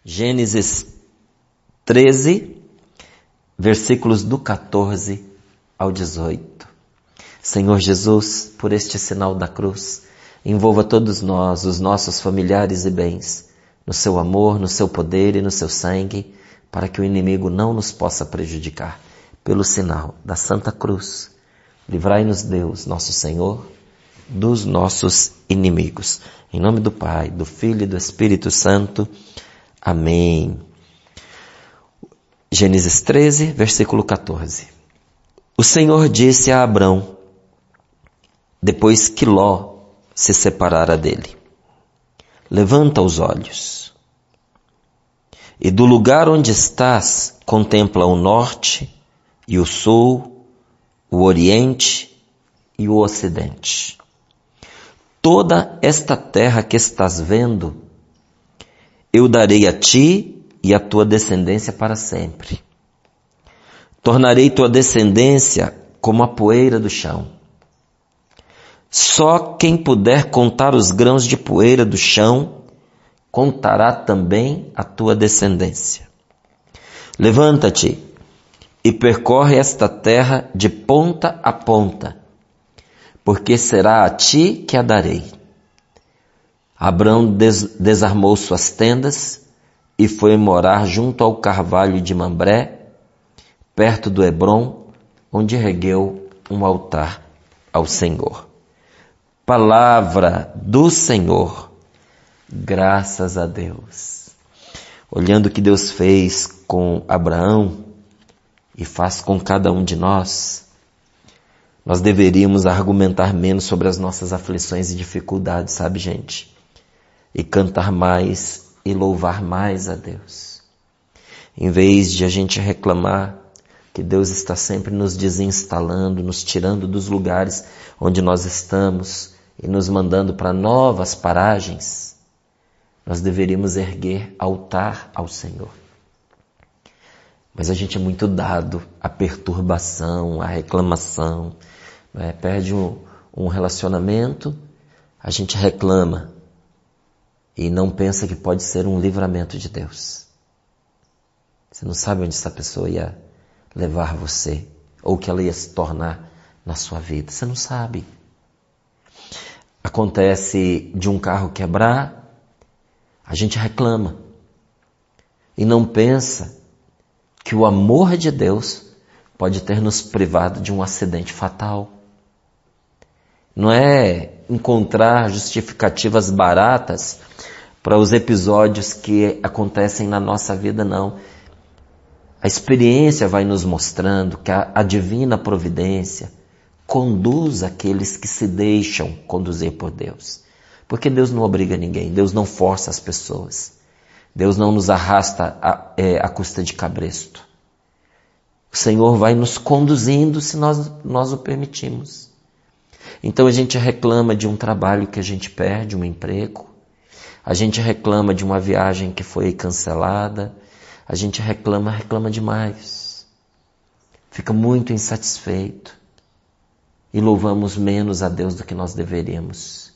Gênesis 13, versículos do 14 ao 18. Senhor Jesus, por este sinal da cruz, envolva todos nós, os nossos familiares e bens, no seu amor, no seu poder e no seu sangue, para que o inimigo não nos possa prejudicar. Pelo sinal da Santa Cruz, livrai-nos Deus, nosso Senhor, dos nossos inimigos. Em nome do Pai, do Filho e do Espírito Santo. Amém. Gênesis 13, versículo 14. O Senhor disse a Abrão, depois que Ló se separara dele: levanta os olhos, e do lugar onde estás, contempla o norte e o sul, o oriente e o ocidente. Toda esta terra que estás vendo, eu darei a ti e a tua descendência para sempre. Tornarei tua descendência como a poeira do chão. Só quem puder contar os grãos de poeira do chão, contará também a tua descendência. Levanta-te e percorre esta terra de ponta a ponta, porque será a ti que a darei. Abrão desarmou suas tendas e foi morar junto ao carvalho de Mambré, perto do Hebrom, onde ergueu um altar ao Senhor. Palavra do Senhor, graças a Deus. Olhando o que Deus fez com Abraão e faz com cada um de nós, nós deveríamos argumentar menos sobre as nossas aflições e dificuldades, sabe, gente? E cantar mais e louvar mais a Deus. Em vez de a gente reclamar que Deus está sempre nos desinstalando, nos tirando dos lugares onde nós estamos e nos mandando para novas paragens, nós deveríamos erguer altar ao Senhor. Mas a gente é muito dado à perturbação, à reclamação. Perde um relacionamento, a gente reclama e não pensa que pode ser um livramento de Deus. Você não sabe onde essa pessoa ia levar você, ou o que ela ia se tornar na sua vida. Você não sabe. Acontece de um carro quebrar, a gente reclama e não pensa que o amor de Deus pode ter nos privado de um acidente fatal. Não é encontrar justificativas baratas para os episódios que acontecem na nossa vida, não. A experiência vai nos mostrando que a divina providência conduz aqueles que se deixam conduzir por Deus. Porque Deus não obriga ninguém, Deus não força as pessoas. Deus não nos arrasta à custa de cabresto. O Senhor vai nos conduzindo se nós o permitimos. Então a gente reclama de um trabalho que a gente perde, um emprego. A gente reclama de uma viagem que foi cancelada. A gente reclama demais. Fica muito insatisfeito. E louvamos menos a Deus do que nós deveríamos.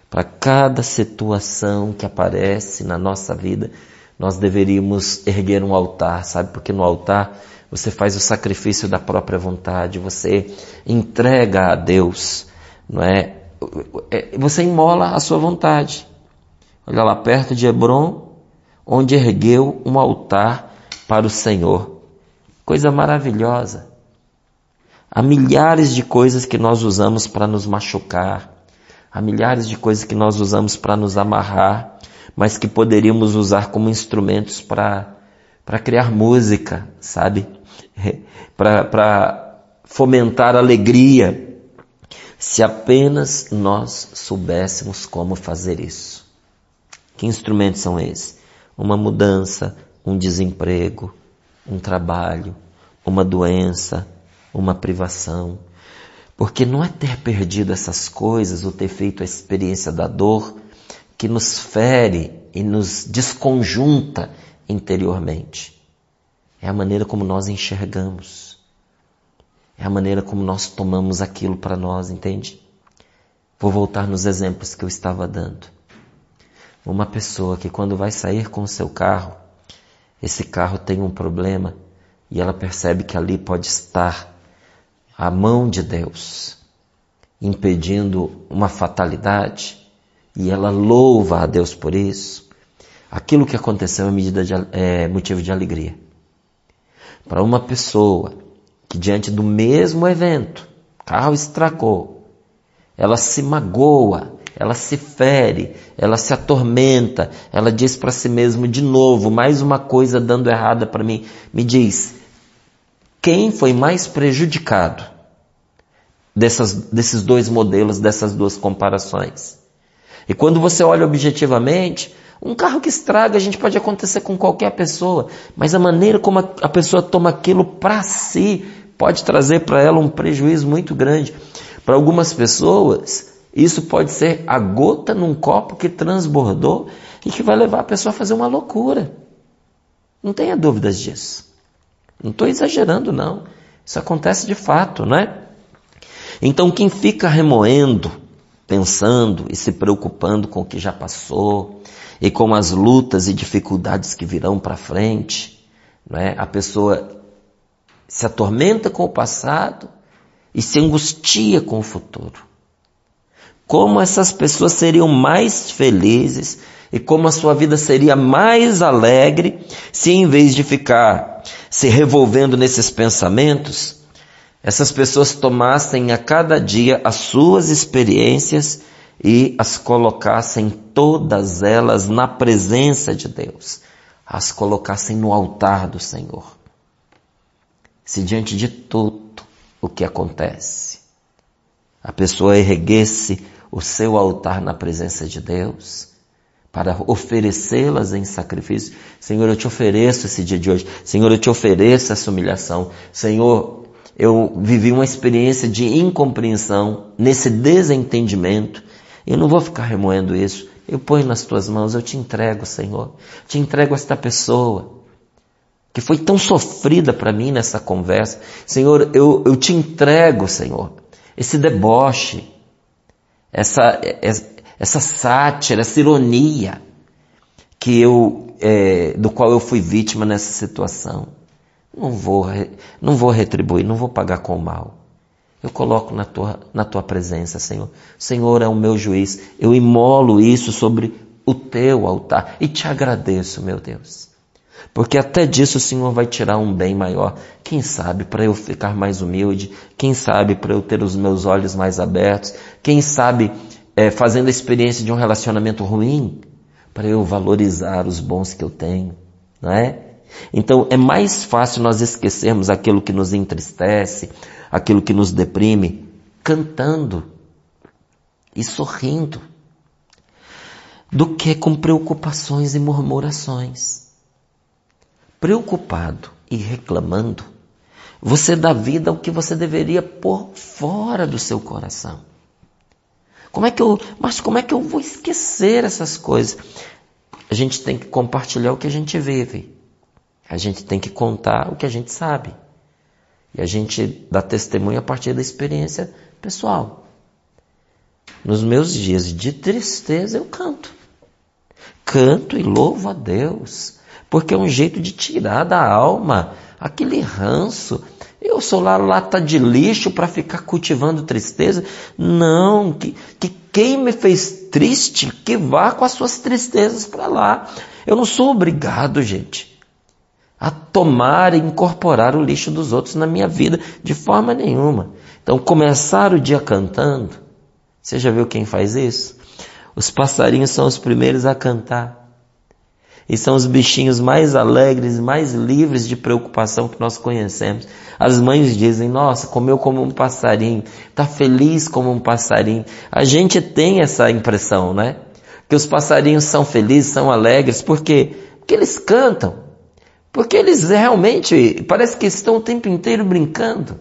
Para cada situação que aparece na nossa vida, nós deveríamos erguer um altar, sabe? Porque no altar você faz o sacrifício da própria vontade, você entrega a Deus, não é? Você imola a sua vontade. Olha lá perto de Hebrom, onde ergueu um altar para o Senhor. Coisa maravilhosa. Há milhares de coisas que nós usamos para nos machucar. Há milhares de coisas que nós usamos para nos amarrar, mas que poderíamos usar como instrumentos para criar música, sabe? Para fomentar alegria, se apenas nós soubéssemos como fazer isso. Que instrumentos são esses? Uma mudança, um desemprego, um trabalho, uma doença, uma privação. Porque não é ter perdido essas coisas ou ter feito a experiência da dor que nos fere e nos desconjunta interiormente. É a maneira como nós enxergamos. É a maneira como nós tomamos aquilo para nós, entende? Vou voltar nos exemplos que eu estava dando. Uma pessoa que quando vai sair com o seu carro, esse carro tem um problema e ela percebe que ali pode estar a mão de Deus impedindo uma fatalidade e ela louva a Deus por isso. Aquilo que aconteceu é motivo de alegria. Para uma pessoa que diante do mesmo evento, carro estragou, ela se magoa, ela se fere, ela se atormenta, ela diz para si mesma de novo, mais uma coisa dando errada para mim. Me diz, quem foi mais prejudicado desses dois modelos, dessas duas comparações? E quando você olha objetivamente, um carro que estraga, a gente pode acontecer com qualquer pessoa, mas a maneira como a pessoa toma aquilo para si pode trazer para ela um prejuízo muito grande. Para algumas pessoas, isso pode ser a gota num copo que transbordou e que vai levar a pessoa a fazer uma loucura. Não tenha dúvidas disso. Não estou exagerando, não. Isso acontece de fato, né? Então, quem fica remoendo, pensando e se preocupando com o que já passou e com as lutas e dificuldades que virão para frente, né? A pessoa se atormenta com o passado e se angustia com o futuro. Como essas pessoas seriam mais felizes e como a sua vida seria mais alegre se, em vez de ficar se revolvendo nesses pensamentos, essas pessoas tomassem a cada dia as suas experiências e as colocassem todas elas na presença de Deus, as colocassem no altar do Senhor. Se diante de tudo o que acontece, a pessoa erguesse o seu altar na presença de Deus, para oferecê-las em sacrifício. Senhor, eu te ofereço esse dia de hoje. Senhor, eu te ofereço essa humilhação. Senhor, eu vivi uma experiência de incompreensão, nesse desentendimento. Eu não vou ficar remoendo isso. Eu ponho nas tuas mãos, eu te entrego, Senhor. Te entrego esta pessoa que foi tão sofrida para mim nessa conversa. Senhor, eu te entrego, Senhor, esse deboche, essa sátira, essa ironia do qual eu fui vítima nessa situação. Não vou retribuir, não vou pagar com o mal. Eu coloco na tua presença, Senhor. O Senhor é o meu juiz. Eu imolo isso sobre o teu altar e te agradeço, meu Deus. Porque até disso o Senhor vai tirar um bem maior. Quem sabe para eu ficar mais humilde, quem sabe para eu ter os meus olhos mais abertos, quem sabe fazendo a experiência de um relacionamento ruim, para eu valorizar os bons que eu tenho, não é? Então é mais fácil nós esquecermos aquilo que nos entristece, aquilo que nos deprime, cantando e sorrindo, do que com preocupações e murmurações. Preocupado e reclamando, você dá vida ao que você deveria pôr fora do seu coração. Como é que eu vou esquecer essas coisas? A gente tem que compartilhar o que a gente vive. A gente tem que contar o que a gente sabe. E a gente dá testemunho a partir da experiência pessoal. Nos meus dias de tristeza eu canto. Canto e louvo a Deus. Porque é um jeito de tirar da alma aquele ranço. Eu sou lá lata de lixo para ficar cultivando tristeza? Não, que quem me fez triste, que vá com as suas tristezas para lá. Eu não sou obrigado, gente, a tomar e incorporar o lixo dos outros na minha vida, de forma nenhuma. Então, começar o dia cantando, você já viu quem faz isso? Os passarinhos são os primeiros a cantar. E são os bichinhos mais alegres, mais livres de preocupação que nós conhecemos. As mães dizem, nossa, comeu como um passarinho, está feliz como um passarinho. A gente tem essa impressão, né? Que os passarinhos são felizes, são alegres. Por quê? Porque eles cantam. Porque eles realmente, parece que estão o tempo inteiro brincando.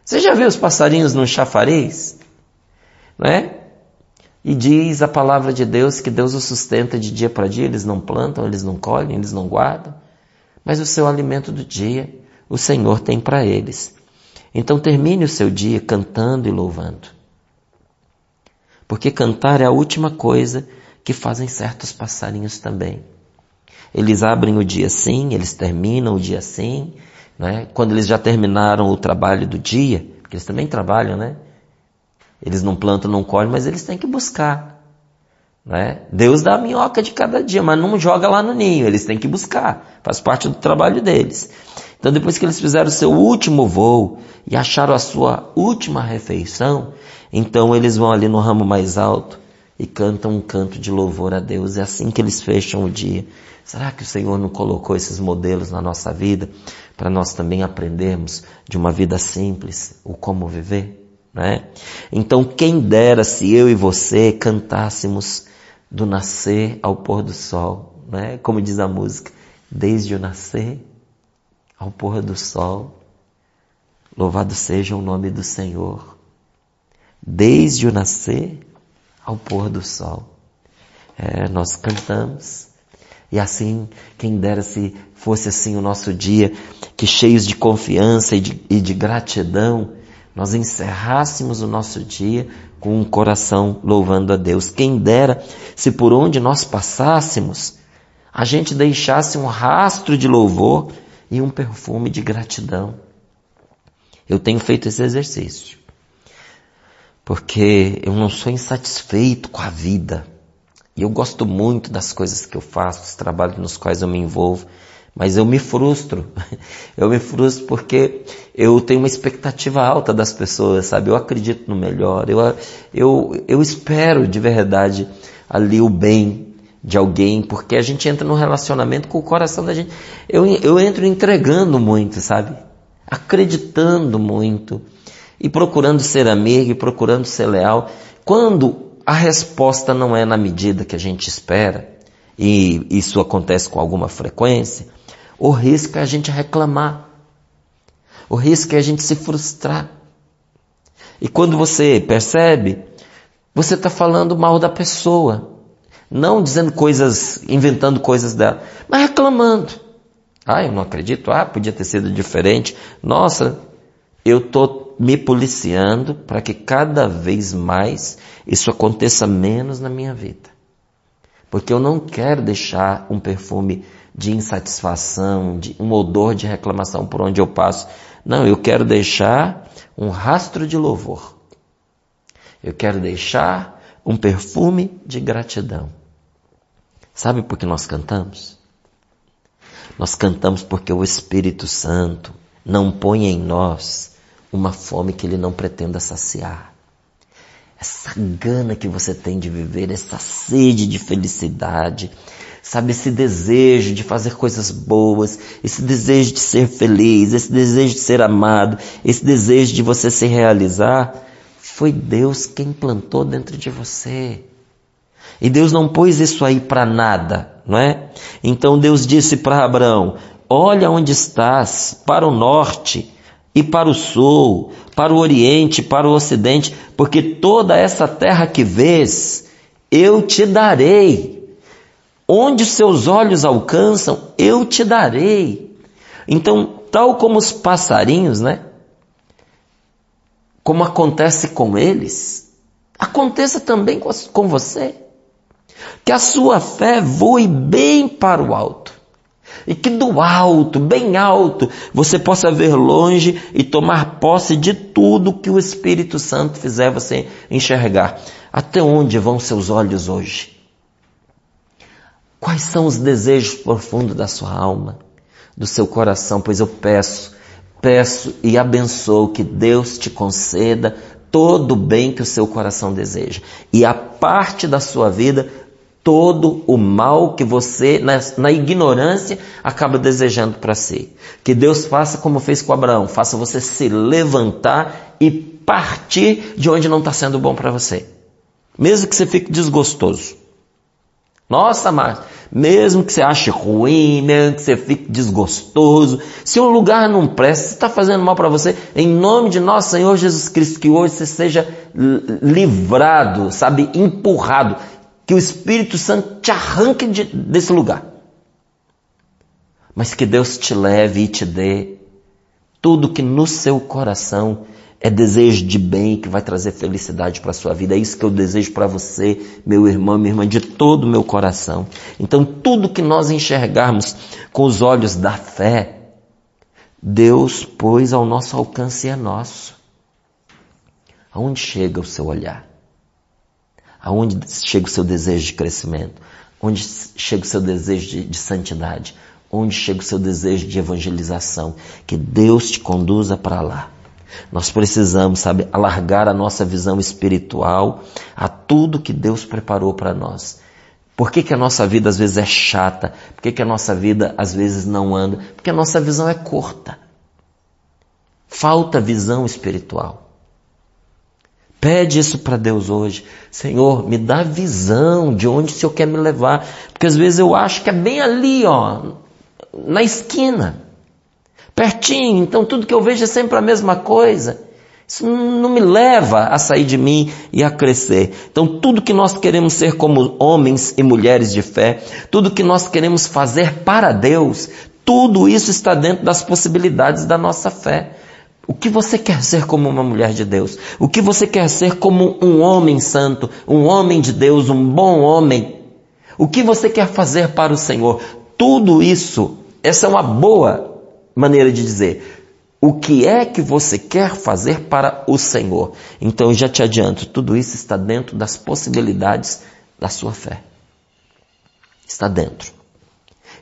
Você já viu os passarinhos no chafariz? Não é? E diz a palavra de Deus que Deus os sustenta de dia para dia. Eles não plantam, eles não colhem, eles não guardam. Mas o seu alimento do dia, o Senhor tem para eles. Então termine o seu dia cantando e louvando. Porque cantar é a última coisa que fazem certos passarinhos também. Eles abrem o dia assim, eles terminam o dia assim, né? Quando eles já terminaram o trabalho do dia, porque eles também trabalham, né? Eles não plantam, não colhem, mas eles têm que buscar, né? Deus dá a minhoca de cada dia, mas não joga lá no ninho, eles têm que buscar, faz parte do trabalho deles. Então depois que eles fizeram o seu último voo e acharam a sua última refeição, então eles vão ali no ramo mais alto e cantam um canto de louvor a Deus. É assim que eles fecham o dia. Será que o Senhor não colocou esses modelos na nossa vida para nós também aprendermos de uma vida simples, o como viver, né? Então quem dera se eu e você cantássemos do nascer ao pôr do sol, né? Como diz a música, desde o nascer ao pôr do sol, louvado seja o nome do Senhor. Desde o nascer ao pôr do sol. Nós cantamos. E assim, quem dera se fosse assim o nosso dia, que cheios de confiança e de gratidão, nós encerrássemos o nosso dia com um coração louvando a Deus. Quem dera se por onde nós passássemos, a gente deixasse um rastro de louvor e um perfume de gratidão. Eu tenho feito esse exercício, porque eu não sou insatisfeito com a vida. E eu gosto muito das coisas que eu faço, dos trabalhos nos quais eu me envolvo, mas eu me frustro. Eu me frustro porque eu tenho uma expectativa alta das pessoas, sabe? Eu acredito no melhor, eu espero de verdade ali o bem de alguém, porque a gente entra num relacionamento com o coração da gente. Eu entro entregando muito, sabe? Acreditando muito e procurando ser amigo e procurando ser leal. Quando a resposta não é na medida que a gente espera, e isso acontece com alguma frequência, o risco é a gente reclamar. O risco é a gente se frustrar. E quando você percebe, você está falando mal da pessoa. Não dizendo coisas, inventando coisas dela, mas reclamando. Eu não acredito, podia ter sido diferente. Nossa, eu estou me policiando para que cada vez mais isso aconteça menos na minha vida. Porque eu não quero deixar um perfume de insatisfação, um odor de reclamação por onde eu passo. Não, eu quero deixar um rastro de louvor. Eu quero deixar um perfume de gratidão. Sabe por que nós cantamos? Nós cantamos porque o Espírito Santo não põe em nós uma fome que Ele não pretenda saciar. Essa gana que você tem de viver, essa sede de felicidade, sabe, esse desejo de fazer coisas boas, esse desejo de ser feliz, esse desejo de ser amado, esse desejo de você se realizar, foi Deus quem plantou dentro de você. E Deus não pôs isso aí para nada, não é? Então Deus disse para Abraão, olha onde estás, para o norte e para o sul, para o oriente, para o ocidente, porque toda essa terra que vês, eu te darei. Onde os seus olhos alcançam, eu te darei. Então, tal como os passarinhos, né? Como acontece com eles, aconteça também com você. Que a sua fé voe bem para o alto. E que do alto, bem alto, você possa ver longe e tomar posse de tudo que o Espírito Santo fizer você enxergar. Até onde vão seus olhos hoje? Quais são os desejos profundos da sua alma, do seu coração? Pois eu peço e abençoo que Deus te conceda todo o bem que o seu coração deseja. E a parte da sua vida, todo o mal que você, na ignorância, acaba desejando para si. Que Deus faça como fez com Abraão, faça você se levantar e partir de onde não está sendo bom para você. Mesmo que você fique desgostoso. Nossa, Márcio, mesmo que você ache ruim, mesmo que você fique desgostoso, se um lugar não presta, se está fazendo mal para você, em nome de nosso Senhor Jesus Cristo, que hoje você seja livrado, sabe, empurrado, que o Espírito Santo te arranque desse lugar. Mas que Deus te leve e te dê tudo que no seu coração é desejo de bem que vai trazer felicidade para a sua vida. É isso que eu desejo para você, meu irmão, minha irmã, de todo o meu coração. Então, tudo que nós enxergarmos com os olhos da fé, Deus pôs ao nosso alcance e é nosso. Aonde chega o seu olhar? Aonde chega o seu desejo de crescimento? Onde chega o seu desejo de santidade? Onde chega o seu desejo de evangelização? Que Deus te conduza para lá. Nós precisamos, alargar a nossa visão espiritual a tudo que Deus preparou para nós. Por que a nossa vida às vezes é chata? Por que a nossa vida às vezes não anda? Porque a nossa visão é curta. Falta visão espiritual. Pede isso para Deus hoje. Senhor, me dá visão de onde o Senhor quer me levar. Porque às vezes eu acho que é bem ali, na esquina. Pertinho. Então tudo que eu vejo é sempre a mesma coisa. Isso não me leva a sair de mim e a crescer. Então tudo que nós queremos ser como homens e mulheres de fé, tudo que nós queremos fazer para Deus, tudo isso está dentro das possibilidades da nossa fé. O que você quer ser como uma mulher de Deus? O que você quer ser como um homem santo, um homem de Deus, um bom homem? O que você quer fazer para o Senhor? Tudo isso, essa é uma boa maneira de dizer. O que é que você quer fazer para o Senhor? Então, eu já te adianto, tudo isso está dentro das possibilidades da sua fé. Está dentro.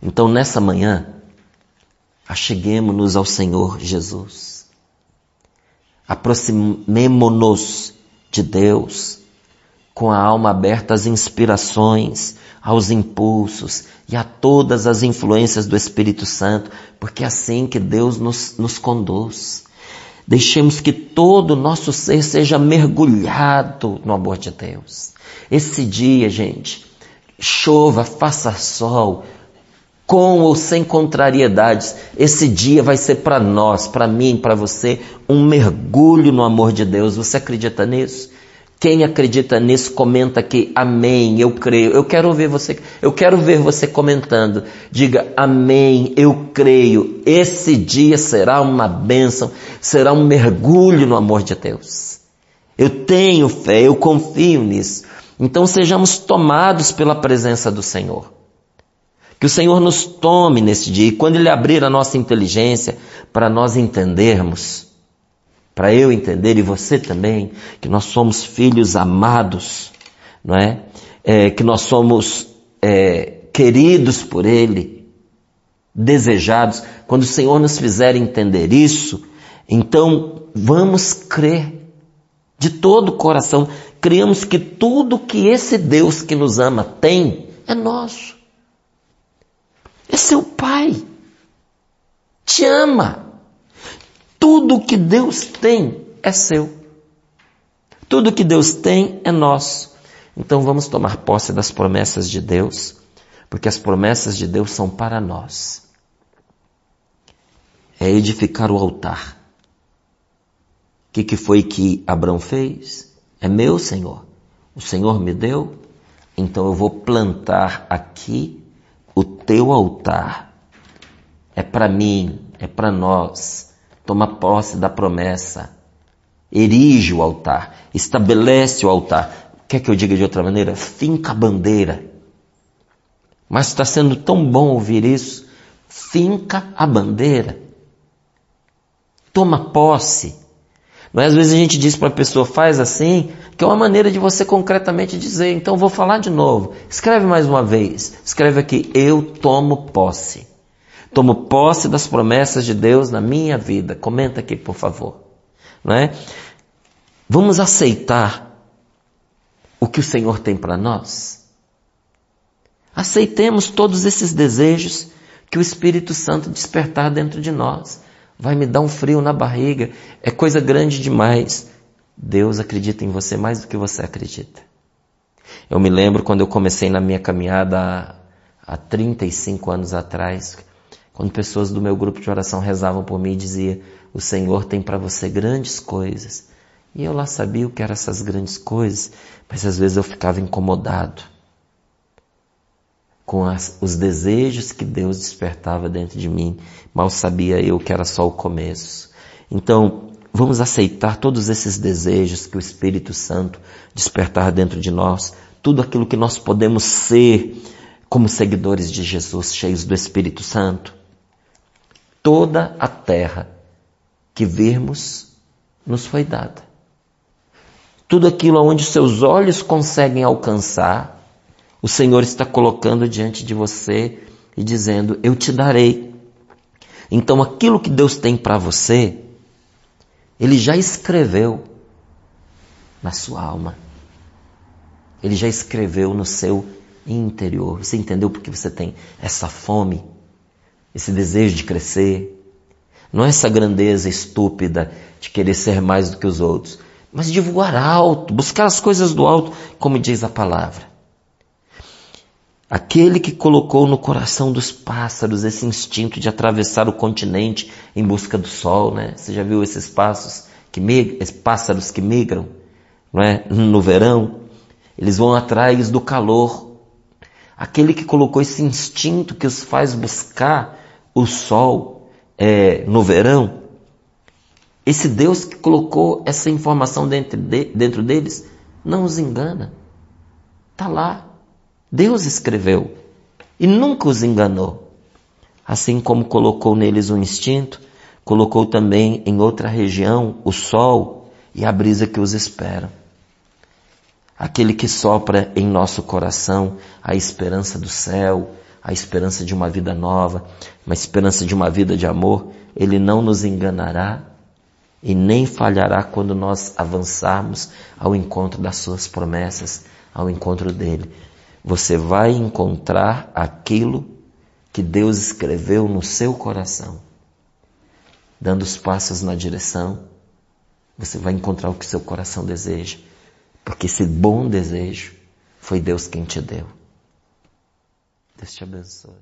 Então, nessa manhã, acheguemo-nos ao Senhor Jesus. Aproximemo-nos de Deus com a alma aberta às inspirações, aos impulsos e a todas as influências do Espírito Santo, porque é assim que Deus nos conduz. Deixemos que todo o nosso ser seja mergulhado no amor de Deus. Esse dia, gente, chova, faça sol, com ou sem contrariedades, esse dia vai ser para nós, para mim, para você, um mergulho no amor de Deus. Você acredita nisso? Quem acredita nisso, comenta aqui, amém, eu creio. Eu quero ver você comentando. Diga, amém, eu creio. Esse dia será uma bênção, será um mergulho no amor de Deus. Eu tenho fé, eu confio nisso. Então sejamos tomados pela presença do Senhor. Que o Senhor nos tome nesse dia. E quando Ele abrir a nossa inteligência para nós entendermos, para eu entender e você também, que nós somos filhos amados, não é? Que nós somos queridos por Ele, desejados. Quando o Senhor nos fizer entender isso, então vamos crer de todo o coração. Criamos que tudo que esse Deus que nos ama tem é nosso. É seu Pai. Te ama. Tudo que Deus tem é seu. Tudo que Deus tem é nosso. Então vamos tomar posse das promessas de Deus, porque as promessas de Deus são para nós. É edificar o altar. O que foi que Abraão fez? É meu, Senhor. O Senhor me deu, então eu vou plantar aqui o teu altar. É para mim, é para nós. Toma posse da promessa. Erige o altar. Estabelece o altar. Quer que eu diga de outra maneira? Finca a bandeira. Mas está sendo tão bom ouvir isso. Finca a bandeira. Toma posse. Mas às vezes a gente diz para a pessoa, faz assim, que é uma maneira de você concretamente dizer, então vou falar de novo. Escreve mais uma vez. Escreve aqui, eu tomo posse. Tomo posse das promessas de Deus na minha vida. Comenta aqui, por favor. Não é? Vamos aceitar o que o Senhor tem para nós? Aceitemos todos esses desejos que o Espírito Santo despertar dentro de nós. Vai me dar um frio na barriga. É coisa grande demais. Deus acredita em você mais do que você acredita. Eu me lembro quando eu comecei na minha caminhada há 35 anos atrás, quando pessoas do meu grupo de oração rezavam por mim e diziam, o Senhor tem para você grandes coisas. E eu lá sabia o que eram essas grandes coisas, mas às vezes eu ficava incomodado com os desejos que Deus despertava dentro de mim. Mal sabia eu que era só o começo. Então, vamos aceitar todos esses desejos que o Espírito Santo despertar dentro de nós, tudo aquilo que nós podemos ser como seguidores de Jesus, cheios do Espírito Santo. Toda a terra que virmos nos foi dada. Tudo aquilo onde seus olhos conseguem alcançar, o Senhor está colocando diante de você e dizendo, eu te darei. Então aquilo que Deus tem para você, Ele já escreveu na sua alma. Ele já escreveu no seu interior. Você entendeu porque você tem essa fome, esse desejo de crescer? Não é essa grandeza estúpida de querer ser mais do que os outros, mas de voar alto, buscar as coisas do alto, como diz a palavra. Aquele que colocou no coração dos pássaros esse instinto de atravessar o continente em busca do sol, né? Você já viu esses pássaros que migram, não é? No verão? Eles vão atrás do calor. Aquele que colocou esse instinto que os faz buscar o sol no verão, esse Deus que colocou essa informação dentro deles, não os engana. Está lá. Deus escreveu e nunca os enganou. Assim como colocou neles um instinto, colocou também em outra região o sol e a brisa que os espera. Aquele que sopra em nosso coração a esperança do céu, a esperança de uma vida nova, uma esperança de uma vida de amor, Ele não nos enganará e nem falhará quando nós avançarmos ao encontro das suas promessas, ao encontro dele. Você vai encontrar aquilo que Deus escreveu no seu coração. Dando os passos na direção, você vai encontrar o que seu coração deseja. Porque esse bom desejo foi Deus quem te deu. Deus te abençoe.